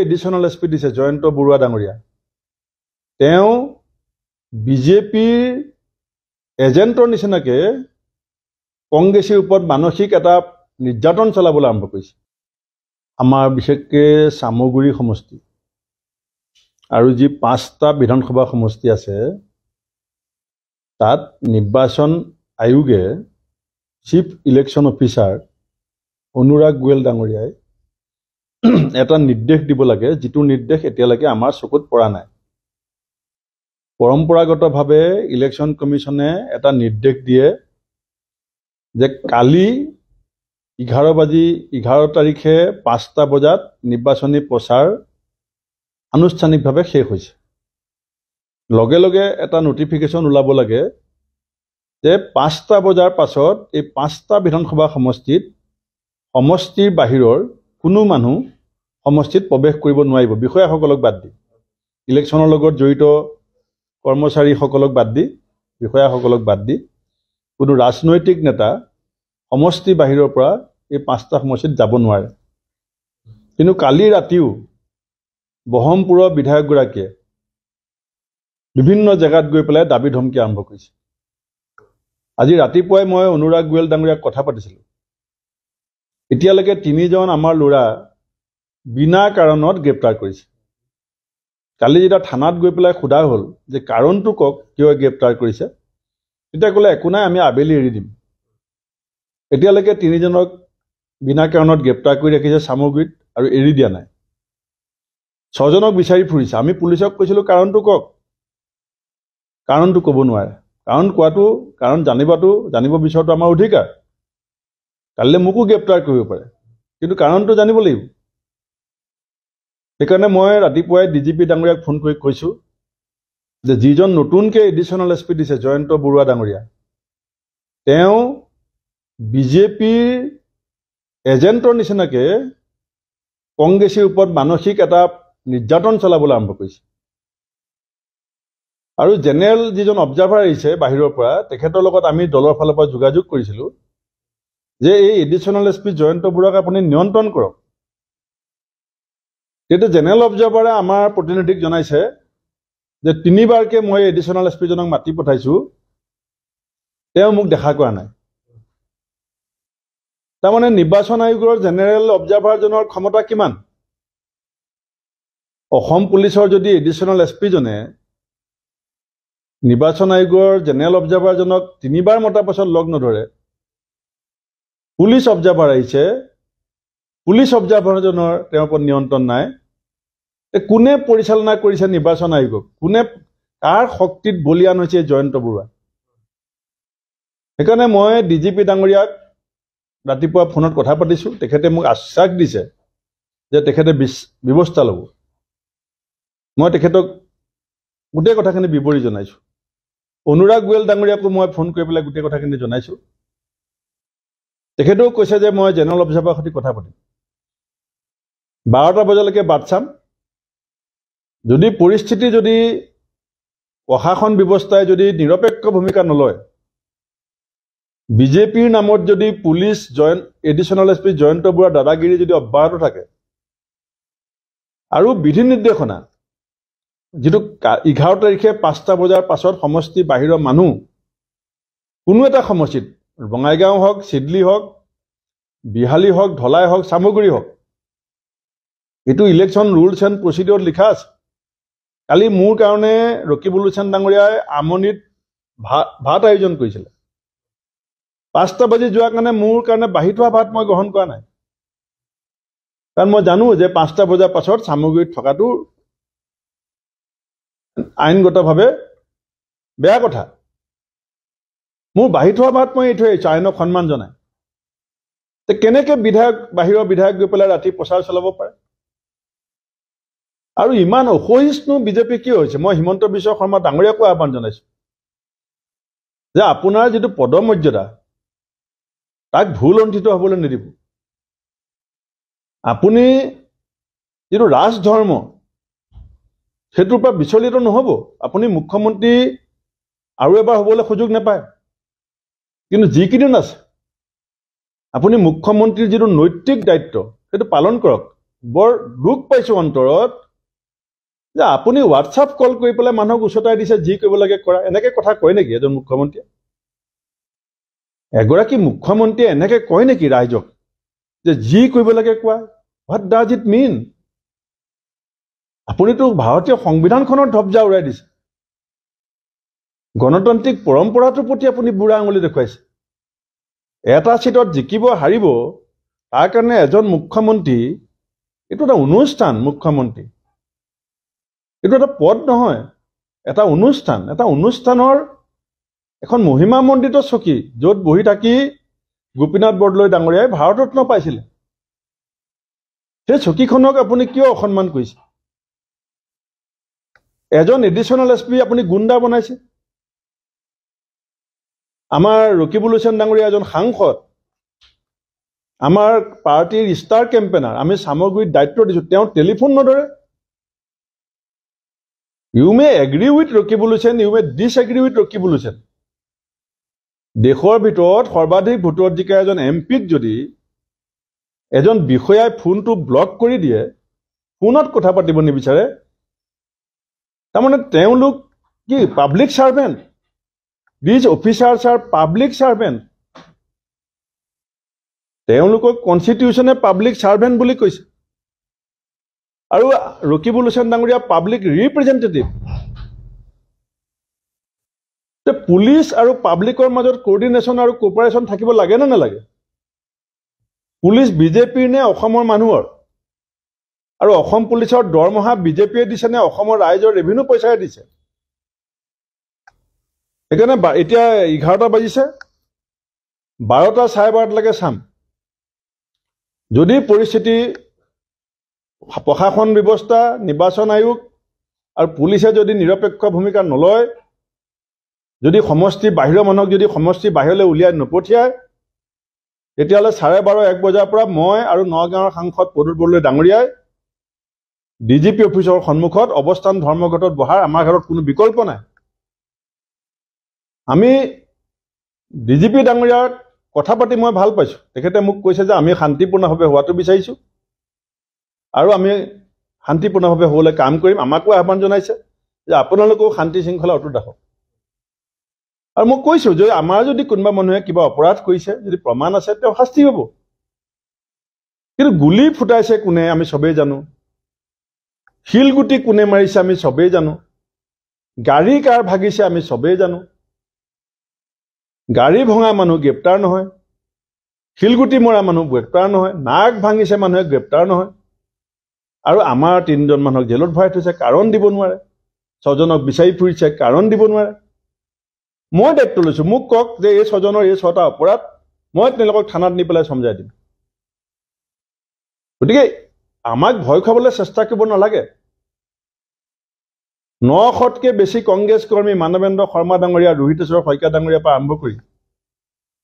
Additional SP দিছে জয়ন্ত বৰুৱা ডাঙৰীয়া তেওঁ বিজেপিৰ এজেন্টৰ নিচিনাকে কংগ্ৰেছৰ ওপৰত মানসিক এটা নিৰ্যাতন চলাবলৈ আৰম্ভ কৰিছে আমাৰ বিশেষকৈ সামগুৰি সমষ্টি আৰু যি 5টা বিধানসভা সমষ্টি আছে তাত নিৰ্বাচন আয়োগে chief election officer Anurag Goyal ডাঙৰীয়াই এটা নিৰ্দেশ দিব লাগে যিটো নিৰ্দেশ এতিয়ালৈকে আমাৰ চকুত পৰা নাই পৰম্পৰাগতভাৱে ইলেকশ্যন কমিশনে এটা নিৰ্দেশ দিয়ে যে কালি 11 তাৰিখে 5টা বজাত নিৰ্বাচনী প্ৰচাৰ আনুষ্ঠানিকভাৱে শেষ হৈছে লগে লগে এটা নটিফিকেশন ওলাব লাগে যে 5টা বজাৰ পাছত এই 5টা বিধানসভা সমষ্টিৰ বাহিৰৰ কোনো মানুহ সমষ্টিত প্ৰৱেশ কৰিব নোৱাৰিব বিষয়াসকলক বাদ দি ইলেকশ্যনৰ লগত জড়িত কৰ্মচাৰীসকলক বাদ দি বিষয়াসকলক বাদ দি কোনো ৰাজনৈতিক নেতা সমষ্টি বাহিৰৰ পৰা এই 5টা সমষ্টিত যাব নোৱাৰে কিন্তু কালি ৰাতিও বহমপুৰৰ বিধায়কগৰাকীয়ে বিভিন্ন জায়গাত গৈ পেলাই দাবী ধমকি আৰম্ভ কৰিছে আজি ৰাতিপুৱাই মই অনুৰাগ গোৱেল ডাঙৰীয়াক কথা পাতিছিলোঁ এতিয়ালৈকে 3জন আমাৰ ল'ৰা বিনা কাৰণত গ্ৰেপ্তাৰ কৰিছে কালি যেতিয়া থানাত গৈ পেলাই সোধা হ'ল যে কাৰণটো কওক কিয় গ্ৰেপ্তাৰ কৰিছে তেতিয়া ক'লে একো নাই আমি আবেলি এৰি দিম এতিয়ালৈকে 3জনক বিনা কাৰণত গ্ৰেপ্তাৰ কৰি ৰাখিছে সামগ্ৰীত আৰু এৰি দিয়া নাই 6জনক বিচাৰি ফুৰিছে আমি পুলিচক কৈছিলোঁ কাৰণটো কওক কাৰণটো ক'ব নোৱাৰে কাৰণ জানিব বিচৰাটো আমাৰ অধিকাৰ কালিলে মোকো গ্ৰেপ্তাৰ কৰিব পাৰে কিন্তু কাৰণটো জানিব লাগিব সেইকাৰণে মই ৰাতিপুৱাই ডিজিপি ডাঙৰীয়াক ফোন কৰি কৈছোঁ যে যিজন নতুনকৈ এডিশনাল এছপি দিছে জয়ন্ত বৰুৱা ডাঙৰীয়া তেওঁ বিজেপিৰ এজেন্টৰ নিচিনাকে কংগ্ৰেছৰ ওপৰত মানসিক এটা নিৰ্যাতন চলাবলৈ আৰম্ভ কৰিছে আৰু জেনেৰেল যিজন অবজাৰ্ভাৰ আহিছে বাহিৰৰ পৰা তেখেতৰ লগত আমি দলৰ ফালৰ পৰা যোগাযোগ কৰিছিলোঁ যে এই এডিশনাল এছপি জয়ন্ত বৰুৱাক আপুনি নিয়ন্ত্ৰণ কৰক তেতিয়া জেনেৰেল অবজাৰ্ভাৰে আমাৰ প্ৰতিনিধিক জনাইছে যে 3বাৰকৈ মই এডিশনাল এছপিজনক মাতি পঠাইছোঁ তেওঁ মোক দেখা কৰা নাই তাৰমানে নিৰ্বাচন আয়োগৰ জেনেৰেল অবজাৰ্ভাৰজনৰ ক্ষমতা কিমান অসম পুলিচৰ যদি এডিশনাল এছপিজনে নিৰ্বাচন আয়োগৰ জেনেৰেল অবজাৰ্ভাৰজনক 3বাৰ মতাৰ পাছত লগ নধৰে পুলিচ অবজাৰ্ভাৰ আহিছে পুলিচ অবজাৰ্ভাৰজনৰ তেওঁৰ ওপৰত নিয়ন্ত্ৰণ নাই কোনে পৰিচালনা কৰিছে নিৰ্বাচন আয়োগক কোনে কাৰ শক্তিত বলিয়ান হৈছে জয়ন্ত বৰুৱা সেইকাৰণে মই ডিজিপি ডাঙৰীয়াক ৰাতিপুৱা ফোনত কথা পাতিছোঁ তেখেতে মোক আশ্বাস দিছে যে তেখেতে ব্যৱস্থা ল'ব মই তেখেতক গোটেই কথাখিনি বিৱৰি জনাইছোঁ অনুৰাগ গোৱেল ডাঙৰীয়াকো মই ফোন কৰি পেলাই গোটেই কথাখিনি জনাইছোঁ তেখেতেও কৈছে যে মই জেনেৰেল অবজাৰ্ভাৰৰ সৈতে কথা পাতিম 12টা বজালৈকে বাট চাম যদি পৰিস্থিতি যদি প্ৰশাসন ব্যৱস্থাই যদি নিৰপেক্ষ ভূমিকা নলয় বিজেপিৰ নামত যদি পুলিচ এডিশনাল এছপি জয়ন্ত বৰুৱাৰ দাদাগিৰি যদি অব্যাহত থাকে আৰু বিধি নিৰ্দেশনা যেটো 11 তাৰিখে 5টা বজাৰ পাছত সমষ্টি বাহিৰৰ মানুহ কোনো এটা সমষ্টিত বঙাইগাঁও হওক সিডলি হওক বিহালী হওক ধলাই হওক সামগুৰি হওক এটো ইলেকশ্যন ৰুলছ এণ্ড প্ৰচিডিউৰত লিখা আছে কালি মোৰ কাৰণে ৰকিবুল হুছেইন ডাঙৰীয়াই আমনিত ভাত আয়োজন কৰিছিল 5টা বাজি যোৱাৰ কাৰণে মোৰ কাৰণে বাহি থোৱা ভাত মই গ্ৰহণ কৰা নাই কাৰণ মই জানো যে 5টা বজাৰ পাছত সামগ্ৰীত থকাটো আইনগতভাৱে বেয়া কথা মোৰ বাহি থোৱা ভাত মই এৰি থৈ আহিছোঁ আইনক সন্মান জনাই কেনেকৈ বাহিৰৰ বিধায়ক গৈ পেলাই ৰাতি প্ৰচাৰ চলাব পাৰে আৰু ইমান অসহিষ্ণু বিজেপি কি হৈছে মই হিমন্ত বিশ্ব শৰ্মা ডাঙৰীয়াকো আহ্বান জনাইছোঁ যে আপোনাৰ যিটো পদমৰ্যাদা তাক ভুল অন্ধিত হ'বলৈ নিদিব আপুনি যিটো ৰাজধৰ্ম সেইটোৰ পৰা বিচলিত নহ'ব আপুনি মুখ্যমন্ত্ৰী আৰু এবাৰ হ'বলৈ সুযোগ নাপায় কিন্তু যিকেইদিন আছে আপুনি মুখ্যমন্ত্ৰীৰ যিটো নৈতিক দায়িত্ব সেইটো পালন কৰক বৰ দুখ পাইছোঁ অন্তৰত যে আপুনি হোৱাটছআপ কল কৰি পেলাই মানুহক উচতাই দিছে যি কৰিব লাগে কৰা। এনেকৈ কথা কয় নেকি এজন মুখ্যমন্ত্ৰীয়ে? এগৰাকী মুখ্যমন্ত্ৰীয়ে এনেকৈ কয় নেকি ৰাইজক যে যি কৰিব লাগে কোৱা? হোৱাট ডাজ ইট মিন? আপুনিতো ভাৰতীয় সংবিধানখনৰ ধ্বজা উৰাই দিছে, গণতান্ত্ৰিক পৰম্পৰাটোৰ প্ৰতি আপুনি বুঢ়া আঙুলি দেখুৱাইছে। এটা চিটত জিকিব হাৰিব তাৰ কাৰণে এজন মুখ্যমন্ত্ৰী, এইটো এটা অনুষ্ঠান। মুখ্যমন্ত্ৰী এইটো এটা পদ নহয়, এটা অনুষ্ঠান। এটা অনুষ্ঠানৰ এখন মহিমামণ্ডিত চকী, য'ত বহি থাকি গোপীনাথ বৰদলৈ ডাঙৰীয়াই ভাৰতৰত্ন পাইছিলে। সেই চকীখনক আপুনি কিয় অসন্মান কৰিছে? এজন এডিশ্যনেল এছ পি আপুনি গুণ্ডা বনাইছে। আমাৰ ৰকিবুল হুছেইন ডাঙৰীয়া এজন সাংসদ, আমাৰ পাৰ্টিৰ ষ্টাৰ কেম্পেইনাৰ, আমি সামগ্ৰীত দায়িত্ব দিছোঁ, তেওঁ টেলিফোন নধৰে। You may agree with Rokibul Hussain, you may disagree with Rokibul Hussain. দেশৰ ভিতৰত সৰ্বাধিক ভোটত জিকা এজন এমপিক যদি এজন বিষয়াই ফোনটো ব্লক কৰি দিয়ে, ফোনত কথা পাতিব নিবিচাৰে, তাৰমানে তেওঁলোক কি public servant? These officers R public servant. তেওঁলোকক কনষ্টিটিউশ্যনে পাব্লিক ছাৰ্ভেণ্ট বুলি কৈছে। আৰু ৰকিবুল হুছেইন ডাঙৰীয়া পাব্লিক ৰিপ্ৰেজেণ্টেটিভ। পুলিচ আৰু পাব্লিকৰ মাজত কোঅৰ্ডিনেশ্যন আৰু কোঅপাৰেশ্যন থাকিব লাগে নে নালাগে? পুলিচ বিজেপিৰ নে অসমৰ মানুহৰ? আৰু অসম পুলিচৰ দৰমহা বিজেপিয়ে দিছে নে অসমৰ ৰাইজৰ ৰেভিনিউ পইচাৰে দিছে? সেইকাৰণে এতিয়া 11টা বাজিছে, 12টা চাৰে 12টালৈকে চাম। যদি পৰিস্থিতি, প্ৰশাসন ব্যৱস্থা, নিৰ্বাচন আয়োগ আৰু পুলিচে যদি নিৰপেক্ষ ভূমিকা নলয়, যদি সমষ্টি বাহিৰৰ মানুহক যদি সমষ্টি বাহিৰলৈ উলিয়াই নপঠিয়ায়, তেতিয়াহ'লে 12:30 1 বজাৰ পৰা মই আৰু নগাঁৱৰ সাংসদ প্ৰদ্যুৎ বৰদলৈ ডাঙৰীয়াই ডিজিপি অফিচৰ সন্মুখত অৱস্থান ধৰ্মঘটত বহাৰ আমাৰ ঘৰত কোনো বিকল্প নাই। আমি ডিজিপি ডাঙৰীয়াৰ কথা পাতি মই ভাল পাইছোঁ। তেখেতে মোক কৈছে যে আমি শান্তিপূৰ্ণভাৱে হোৱাটো বিচাৰিছোঁ আৰু আমি শান্তিপূৰ্ণভাৱে হ'বলৈ কাম কৰিম। আমাকো আহ্বান জনাইছে যে আপোনালোকেও শান্তি শৃংখলা অটুট ৰাখক। আৰু মই কৈছোঁ যে আমাৰ যদি কোনোবা মানুহে কিবা অপৰাধ কৰিছে, যদি প্ৰমাণ আছে, তেওঁ শাস্তি হ'ব। কিন্তু গুলি ফুটাইছে কোনে আমি চবেই জানো, শিলগুটি কোনে মাৰিছে আমি চবেই জানো, গাড়ী কাৰ ভাগিছে আমি চবেই জানো। গাড়ী ভঙা মানুহ গ্ৰেপ্তাৰ নহয়, শিলগুটি মৰা মানুহ গ্ৰেপ্তাৰ নহয়, নাক ভাঙিছে মানুহে গ্ৰেপ্তাৰ নহয়। আৰু আমাৰ 3জন মানুহক জেলত ভৰাই থৈছে, কাৰণ দিব নোৱাৰে। 6জনক বিচাৰি ফুৰিছে, কাৰণ দিব নোৱাৰে। মই দায়িত্ব লৈছোঁ, মোক কওক যে এই 6জনৰ এই 6টা অপৰাধ, মই তেওঁলোকক থানাত নি পেলাই সমজাই দিম। গতিকে আমাক ভয় খুৱাবলৈ চেষ্টা কৰিব নালাগে। 900তকৈ বেছি কংগ্ৰেছ কৰ্মী মানৱেন্দ্ৰ শৰ্মা ডাঙৰীয়া, ৰোহিতেশ্বৰ শইকীয়া ডাঙৰীয়াৰ পৰা আৰম্ভ কৰি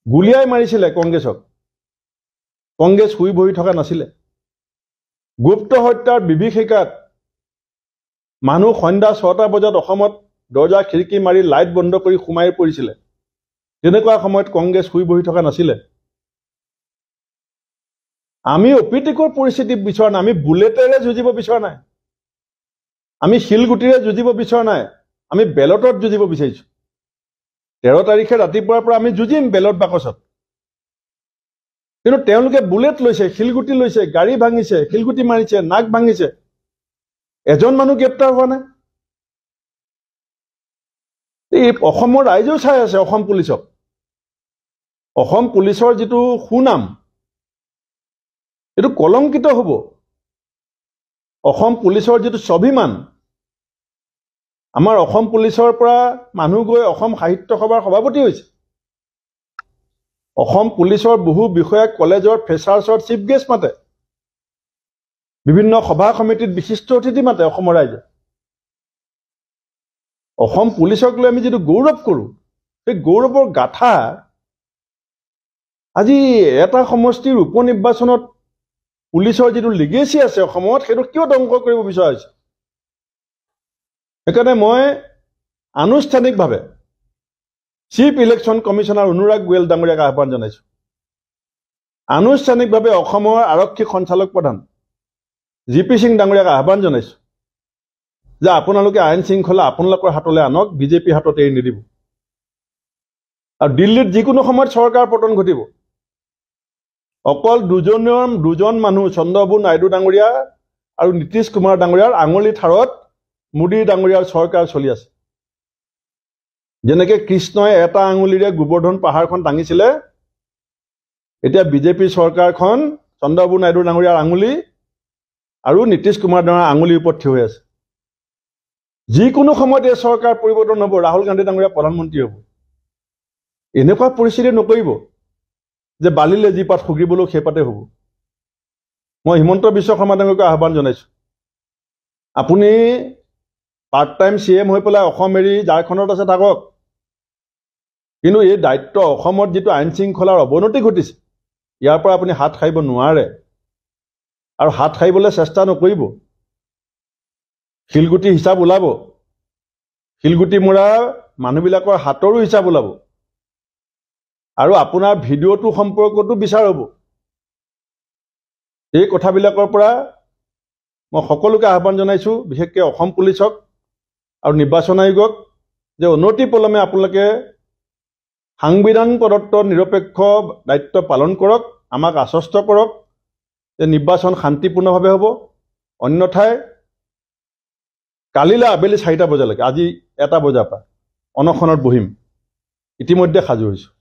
গুলীয়াই মাৰিছিলে কংগ্ৰেছক। কংগ্ৰেছ শুই বহি থকা নাছিলে। গুপ্ত হত্যাৰ বিভীষিকাত মানুহ সন্ধ্যা 6টা বজাত অসমত দৰ্জা খিৰিকী মাৰি লাইট বন্ধ কৰি সোমাই পৰিছিলে। তেনেকুৱা সময়ত কংগ্ৰেছ শুই বহি থকা নাছিলে। আমি অপ্ৰীতিকৰ পৰিস্থিতি বিচৰা নাই, আমি বুলেটেৰে যুঁজিব বিচৰা নাই, আমি শিলগুটিৰে যুঁজিব বিচৰা নাই, আমি বেলটত যুঁজিব বিচাৰিছোঁ। 13 তাৰিখে ৰাতিপুৱাৰ পৰা আমি যুঁজিম বেলট বাকচত। কিন্তু তেওঁলোকে বুলেট লৈছে, শিলগুটি লৈছে, গাড়ী ভাঙিছে, শিলগুটি মাৰিছে, নাক ভাঙিছে, এজন মানুহ গ্ৰেপ্তাৰ হোৱা নাই। এই অসমৰ ৰাইজেও চাই আছে অসম পুলিচক। অসম পুলিচৰ যিটো সুনাম, এইটো কলংকিত হ'ব। অসম পুলিচৰ যিটো স্বাভিমান, আমাৰ অসম পুলিচৰ পৰা মানুহ গৈ অসম সাহিত্য সভাৰ সভাপতি হৈছে। অসম পুলিচৰ বহু বিষয়াক কলেজৰ ফ্ৰেছাৰ্ছত চিফ গেষ্ট মাতে, বিভিন্ন সভা সমিতিত বিশিষ্ট অতিথি মাতে অসমৰ ৰাইজে। অসম পুলিচক লৈ আমি যিটো গৌৰৱ কৰোঁ, সেই গৌৰৱৰ গাথা আজি এটা সমষ্টিৰ উপ নিৰ্বাচনত পুলিচৰ যিটো লিগেচি আছে অসমত, সেইটো কিয় ধ্বংস কৰিব বিচৰা হৈছে? সেইকাৰণে মই আনুষ্ঠানিকভাৱে chief election commissioner Anurag Goyal ডাঙৰীয়াক আহ্বান জনাইছোঁ। আনুষ্ঠানিকভাৱে অসমৰ আৰক্ষী সঞ্চালক প্ৰধান GP সিং ডাঙৰীয়াক আহ্বান জনাইছোঁ যে আপোনালোকে আইন শৃংখলা আপোনালোকৰ হাতলৈ আনক, বিজেপি হাতত এৰি নিদিব। আৰু দিল্লীত যিকোনো সময়ত চৰকাৰ পতন ঘটিব। অকল দুজন মানুহ, চন্দ্ৰবাবু নাইডু ডাঙৰীয়া আৰু নীতিশ কুমাৰ ডাঙৰীয়াৰ আঙুলি ঠাৰত মোদী ডাঙৰীয়াৰ চৰকাৰ চলি আছে। যেনেকৈ কৃষ্ণই এটা আঙুলিৰে গোবৰ্ধন পাহাৰখন দাঙিছিলে, এতিয়া বিজেপি চৰকাৰখন চন্দ্ৰবাবু নাইডু ডাঙৰীয়াৰ আঙুলি আৰু নীতিশ কুমাৰ ডাঙৰীয়াৰ আঙুলিৰ ওপৰত থিয় হৈ আছে। যিকোনো সময়ত এই চৰকাৰ পৰিৱৰ্তন হ'ব, ৰাহুল গান্ধী ডাঙৰীয়া প্ৰধানমন্ত্ৰী হ'ব। এনেকুৱা পৰিস্থিতি নকৰিব যে বালিলে যি পাত সুগিবলৈও সেই পাতে হ'ব। মই হিমন্ত বিশ্ব শৰ্মা ডাঙৰীয়াক আহ্বান জনাইছোঁ, আপুনি পাৰ্ট টাইম CM হৈ পেলাই অসম এৰি ঝাৰখণ্ডত আছে থাকক, কিন্তু এই দায়িত্ব অসমত যিটো আইন শৃংখলাৰ অৱনতি ঘটিছে, ইয়াৰ পৰা আপুনি হাত সাৰিব নোৱাৰে আৰু হাত সাৰিবলৈ চেষ্টা নকৰিব। শিলগুটি হিচাপ ওলাব, শিলগুটি মৰা মানুহবিলাকৰ হাতৰো হিচাপ ওলাব আৰু আপোনাৰ ভিডিঅ'টো সম্পৰ্কতো বিচাৰ হ'ব। এই কথাবিলাকৰ পৰা মই সকলোকে আহ্বান জনাইছোঁ, বিশেষকৈ অসম পুলিচক আৰু নিৰ্বাচন আয়োগক, যে অনতি পলমে আপোনালোকে সাংবিধান প্ৰদত্ত নিৰপেক্ষ দায়িত্ব পালন কৰক, আমাক আশ্বস্ত কৰক যে নিৰ্বাচন শান্তিপূৰ্ণভাৱে হ'ব। অন্যথাই কালিলৈ আবেলি 4টা বজালৈকে, আজি 1টা বজাৰ পৰা অনশনত বহিম। ইতিমধ্যে সাজু হৈছোঁ।